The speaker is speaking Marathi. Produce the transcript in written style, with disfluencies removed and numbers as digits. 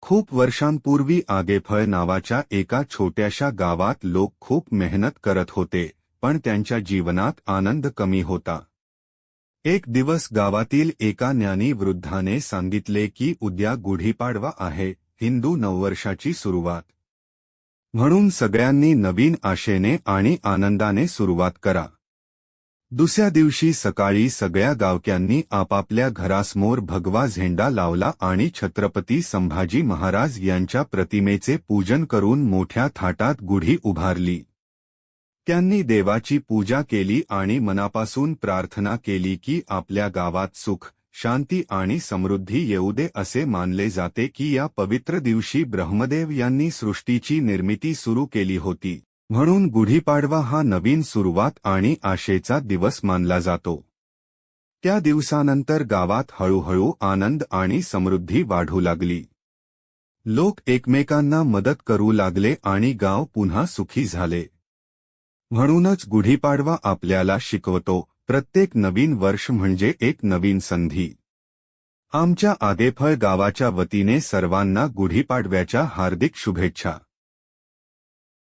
खूप वर्षांपूर्वी आगेफळ नावाच्या एका छोट्याशा गावात लोक खूप मेहनत करत होते, पण त्यांच्या जीवनात आनंद कमी होता. एक दिवस गावातील एका ज्ञानी वृद्धाने सांगितले की उद्या गुढीपाडवा आहे, हिंदू नववर्षाची सुरुवात. म्हणून सगळ्यांनी नवीन आशेने आणि आनंदाने सुरुवात करा. दुसऱ्या दिवशी सकाळी सगळ्या गावक्यांनी आपापल्या घरासमोर भगवा झेंडा लावला आणि छत्रपती संभाजी महाराज यांच्या प्रतिमेचे पूजन करून मोठ्या थाटात गुढी उभारली. त्यांनी देवाची पूजा केली आणि मनापासून प्रार्थना केली की आपल्या गावात सुख, शांती आणि समृद्धी येऊ दे. असे मानले जाते की या पवित्र दिवशी ब्रह्मदेव यांनी सृष्टीची निर्मिती सुरू केली होती, म्हणून गुढीपाडवा हा नवीन सुरुवात आणि आशेचा दिवस मानला जातो. त्या दिवसानंतर गावात हळूहळू आनंद आणि समृद्धी वाढू लागली. लोक एकमेकांना मदत करू लागले आणि गाव पुन्हा सुखी झाले. म्हणूनच गुढीपाडवा आपल्याला शिकवतो, प्रत्येक नवीन वर्ष म्हणजे एक नवीन संधी. आमच्या आगेफळ गावाच्या वतीने सर्वांना गुढीपाडव्याच्या हार्दिक शुभेच्छा.